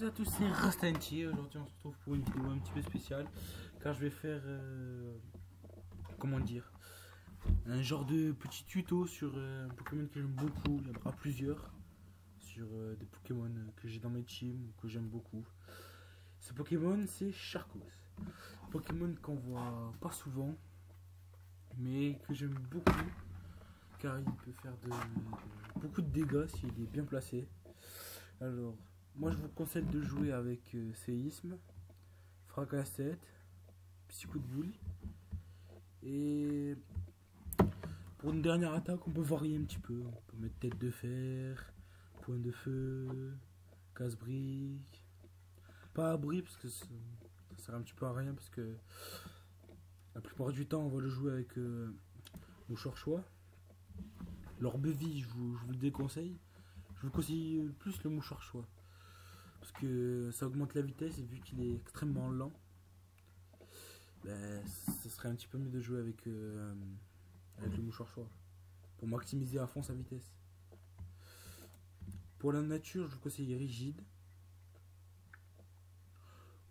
à tous, c'est Rastanti. Aujourd'hui, on se retrouve pour une vidéo un petit peu spéciale car je vais faire, comment dire, un genre de petit tuto sur un Pokémon que j'aime beaucoup. Il y en aura plusieurs sur des Pokémon que j'ai dans mes teams que j'aime beaucoup. Ce Pokémon, c'est Sharkos. Pokémon qu'on voit pas souvent, mais que j'aime beaucoup car il peut faire beaucoup de dégâts s'il est bien placé. Alors, moi je vous conseille de jouer avec séisme, fracasse-tête, psycho de boule. Et pour une dernière attaque, on peut varier un petit peu. On peut mettre tête de fer, point de feu, casse-brique. Pas abri parce que ça sert un petit peu à rien parce que la plupart du temps on va le jouer avec mouchoir choix. L'orbe-vie, je vous le déconseille. Je vous conseille plus le mouchoir choix. Parce que ça augmente la vitesse et vu qu'il est extrêmement lent, ben, ce serait un petit peu mieux de jouer avec le mouchoir choix. Pour maximiser à fond sa vitesse. Pour la nature, je vous conseille rigide.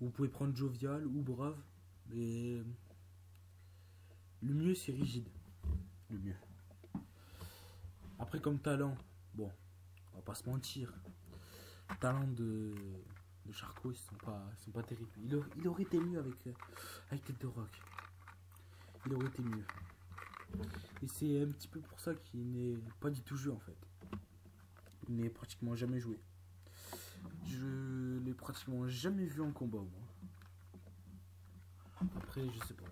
Vous pouvez prendre jovial ou brave. Mais le mieux c'est rigide. Le mieux. Après comme talent, bon, on va pas se mentir. Talent de Sharkos, ils sont pas terribles. Il aurait été mieux avec tête de rock. Il aurait été mieux. Et c'est un petit peu pour ça qu'il n'est pas du tout joué en fait. Il n'est pratiquement jamais joué. Je l'ai pratiquement jamais vu en combat moi. Après je sais pas.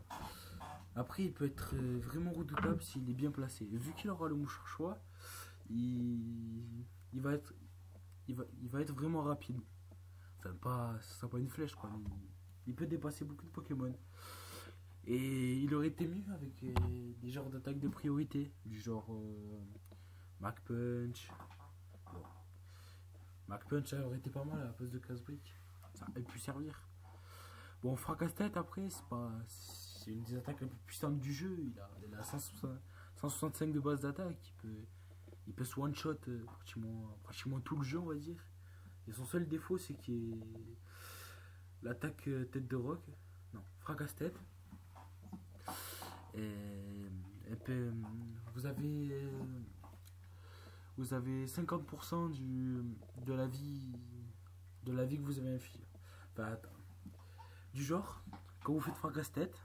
Après il peut être vraiment redoutable s'il est bien placé. Vu qu'il aura le mouchoir choix, il va être vraiment rapide. Enfin pas, ce sera pas une flèche quoi. Il peut dépasser beaucoup de Pokémon. Et il aurait été mieux avec des genres d'attaques de priorité. Du genre Mach Punch. Bon. Mach Punch ça aurait été pas mal à la place de casse-brique. Ça aurait pu servir. Bon, fracasse-tête après, c'est une des attaques les plus puissantes du jeu. Il a 165 de base d'attaque. Il peut se one-shot pratiquement tout le jeu, on va dire. Et son seul défaut, c'est qu'il est l'attaque tête de roc. Non, fracasse-tête. Et puis, vous avez 50% de la vie que vous avez infligée. Enfin, attends. Du genre, quand vous faites fracasse-tête,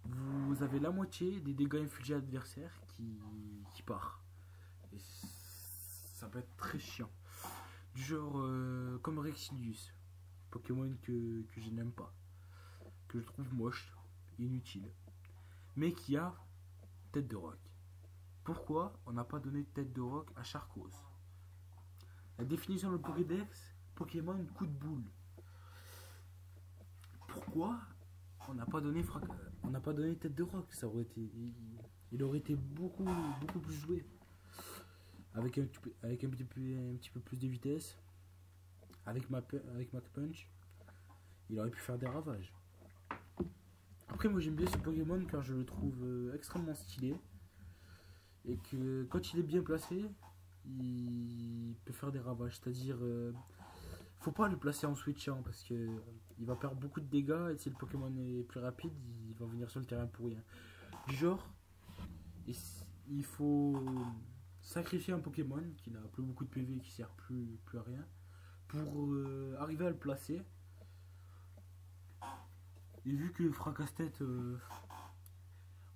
vous avez la moitié des dégâts infligés à l'adversaire qui part. Et ça peut être très chiant. Du genre comme Rexilius, Pokémon que je n'aime pas, que je trouve moche, inutile, mais qui a tête de roc. Pourquoi on n'a pas donné tête de roc à Sharkos? La définition de Pokédex, Pokémon coup de boule. Pourquoi on n'a pas donné tête de roc? Ça aurait été, il aurait été beaucoup plus joué. Avec un petit peu plus de vitesse, avec Mach Punch, il aurait pu faire des ravages. Après, moi j'aime bien ce Pokémon car je le trouve extrêmement stylé et que quand il est bien placé, il peut faire des ravages. C'est-à-dire, faut pas le placer en switchant parce que il va perdre beaucoup de dégâts et si le Pokémon est plus rapide, il va venir sur le terrain pour rien. Du genre, il faut sacrifier un Pokémon qui n'a plus beaucoup de PV, qui sert plus à rien, pour arriver à le placer. Et vu que fracasse-tête,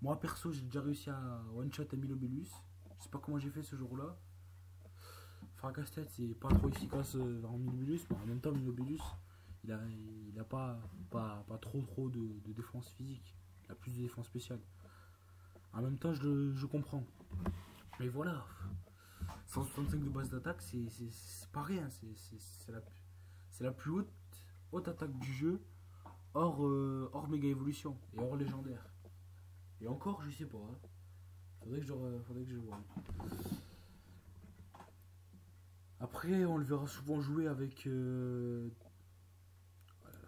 moi perso j'ai déjà réussi à one shot un Milobellus. Je sais pas comment j'ai fait ce jour là. Fracasse-tête c'est pas trop efficace en Milobellus, mais en même temps Milobellus il a pas trop de défense physique. Il a plus de défense spéciale. En même temps je comprends. Mais voilà, 165 de base d'attaque, c'est pas rien, c'est la plus haute attaque du jeu, hors méga évolution et hors légendaire. Et encore, je sais pas, hein. Faudrait que je vois. Après, on le verra souvent jouer avec. Voilà.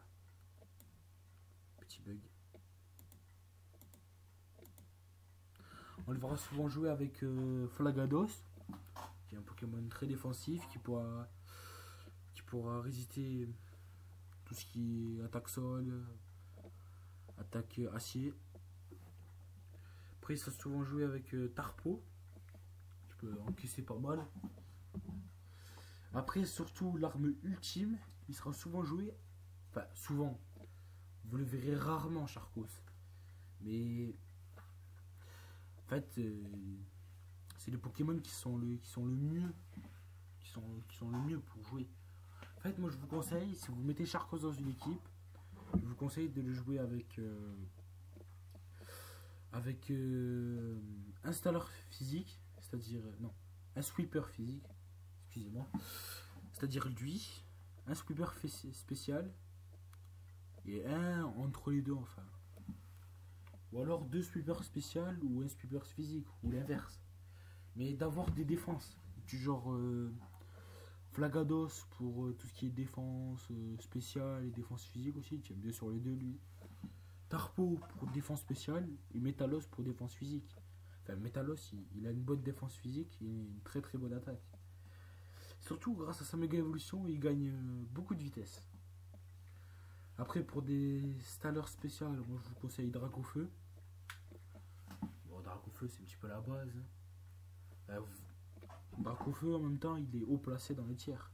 Petit bug. On le verra souvent jouer avec Flagados, qui est un Pokémon très défensif qui pourra pourra résister tout ce qui est attaque sol, attaque acier. Après, ça se souvent joué avec Tarpo. Tu peux encaisser pas mal. Après, surtout, l'arme ultime, il sera souvent joué. Enfin, souvent. Vous le verrez rarement, Charcos. Mais. En fait, c'est les Pokémon qui sont le mieux. Qui sont le mieux pour jouer. En fait, moi, je vous conseille, si vous mettez Charcos dans une équipe, je vous conseille de le jouer avec. Un installeur physique, c'est-à-dire. Non, un sweeper physique. Excusez-moi. C'est-à-dire lui, un sweeper spécial et un entre les deux enfin. Ou alors deux sweepers spéciales ou un sweeper physique ou l'inverse. Mais d'avoir des défenses du genre Flagados pour tout ce qui est défense spéciale et défense physique aussi. Tu aimes bien sur les deux lui. Tarpo pour défense spéciale et Metalos pour défense physique. Enfin Metalos il a une bonne défense physique et une très très bonne attaque. Surtout grâce à sa méga évolution, il gagne beaucoup de vitesse. Après, pour des stallers spéciales, moi je vous conseille Dracofeu. Bon, Dracofeu, c'est un petit peu la base. Dracofeu, en même temps, il est haut placé dans les tiers.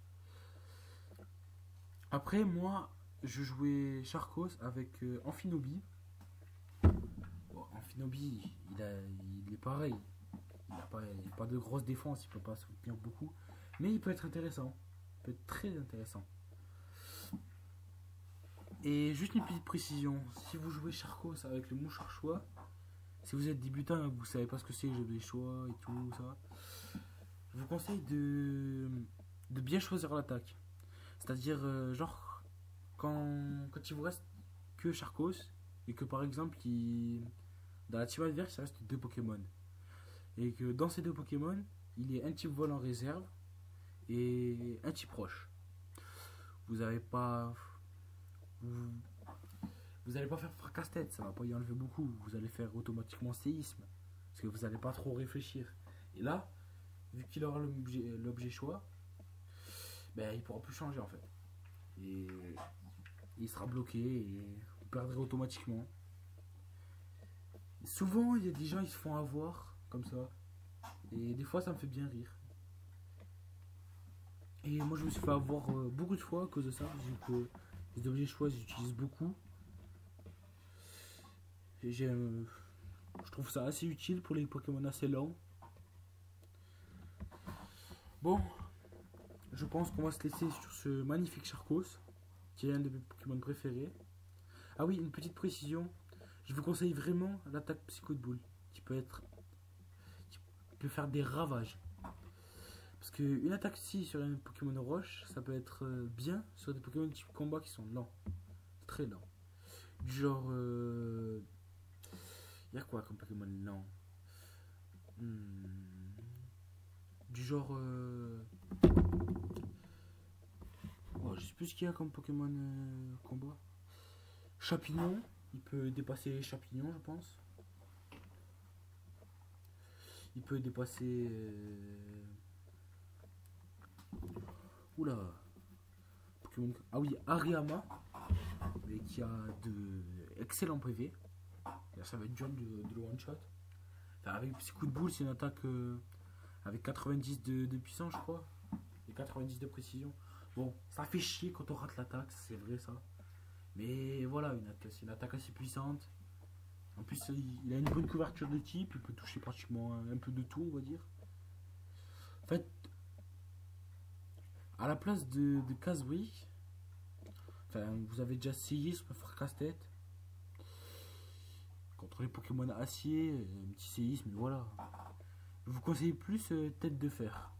Après, moi, je jouais Charcos avec Amphinobi. Bon, Amphinobi, il est pareil. Il n'a pas de grosse défense, il peut pas soutenir beaucoup. Mais il peut être intéressant. Il peut être très intéressant. Et juste une petite précision. Si vous jouez Charcos avec le mouchard choix, si vous êtes débutant et que vous savez pas ce que c'est, j'ai des choix et tout ça, je vous conseille de bien choisir l'attaque. C'est-à-dire, genre, quand il vous reste que Charcos, et que par exemple, dans la team adverse, il reste deux Pokémon. Et que dans ces deux Pokémon, il y a un type vol en réserve et un type roche. Vous n'avez pas. Vous n'allez pas faire casse-tête, ça va pas y enlever beaucoup. Vous allez faire automatiquement séisme. Parce que vous n'allez pas trop réfléchir. Et là, vu qu'il aura l'objet choix, ben, il pourra plus changer en fait. Et il sera bloqué et vous perdrez automatiquement. Et souvent, il y a des gens qui se font avoir comme ça. Et des fois, ça me fait bien rire. Et moi, je me suis fait avoir beaucoup de fois à cause de ça. Vu que les objets choix, j'utilise beaucoup. Et je trouve ça assez utile pour les Pokémon assez lents. Bon, je pense qu'on va se laisser sur ce magnifique Charcos, qui est un de mes Pokémon préférés. Ah oui, une petite précision. Je vous conseille vraiment l'attaque Psycho de Boule, qui peut faire des ravages. Parce qu'une attaque si sur un Pokémon roche, ça peut être bien sur des Pokémon type combat qui sont lents. Très lents. Du genre. Il y a quoi comme Pokémon lent Du genre. Oh, je sais plus ce qu'il y a comme Pokémon combat. Champignon. Il peut dépasser les champignons, je pense. Il peut dépasser. Oula. Pokémon. Ah oui, Hariyama. Mais qui a de excellents PV. Ça va être dur de le one shot. Enfin, avec Psycho de Boule, c'est une attaque avec 90 de puissance, je crois. Et 90 de précision. Bon, ça fait chier quand on rate l'attaque, c'est vrai ça. Mais voilà, c'est une attaque assez puissante. En plus, il a une bonne couverture de type, il peut toucher pratiquement un peu de tout, on va dire. En fait, à la place de Casbrick, enfin, vous avez déjà essayé sur le faire casse-tête. Contre les Pokémon acier, un petit séisme, mais voilà. Je vous conseille plus tête de fer.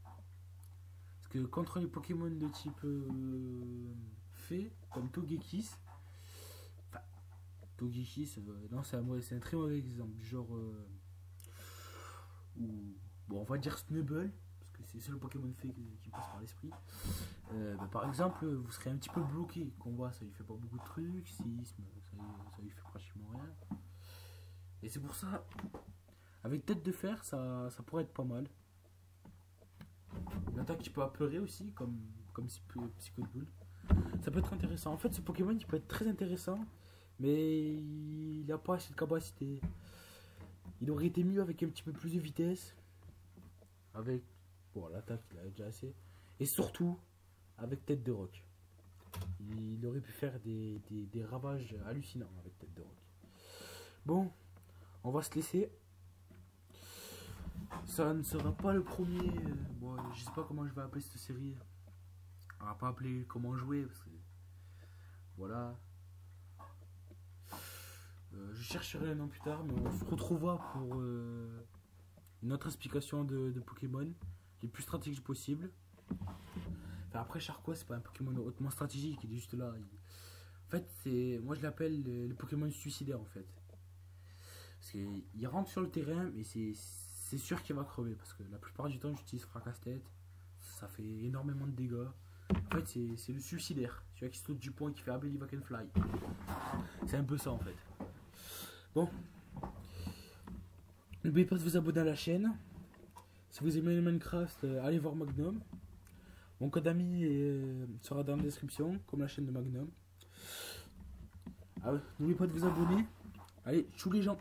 Parce que contre les Pokémon de type fée, comme Togekiss, enfin, Togekiss, non, c'est un très mauvais exemple. Du genre, bon, on va dire Snubbull, parce que c'est le Pokémon fée qui me passe par l'esprit. Par exemple, vous serez un petit peu bloqué. Combat, ça lui fait pas beaucoup de trucs. Séisme, ça lui fait pratiquement rien. Et c'est pour ça, avec tête de fer, ça pourrait être pas mal. Une attaque qui peut apeurer aussi, comme comme Psychobull. Ça peut être intéressant. En fait, ce Pokémon il peut être très intéressant, mais il n'a pas assez de capacité. Il aurait été mieux avec un petit peu plus de vitesse. Avec. Bon, l'attaque, il a déjà assez. Et surtout, avec Tête de Roc. Il aurait pu faire des ravages hallucinants avec Tête de Roc. Bon, on va se laisser. Ça ne sera pas le premier. Bon, je sais pas comment je vais appeler cette série. On va pas appeler comment jouer. Parce que, voilà. Je chercherai un an plus tard, mais on se retrouvera pour une autre explication de Pokémon, les plus stratégiques possible. Enfin, après, Charqua, c'est pas un Pokémon hautement stratégique, il est juste là. En fait, moi je l'appelle le Pokémon suicidaire en fait. Parce qu'il rentre sur le terrain, mais c'est sûr qu'il va crever. Parce que la plupart du temps, j'utilise Fracasse-Tête. Ça fait énormément de dégâts. En fait, c'est le suicidaire. Celui qui saute du pont et qui fait I Believe I Can Fly. C'est un peu ça en fait. Bon. N'oubliez pas de vous abonner à la chaîne. Si vous aimez le Minecraft, allez voir Magnum. Mon code ami sera dans la description, comme la chaîne de Magnum. Ah ouais, n'oubliez pas de vous abonner. Allez, chou les gens.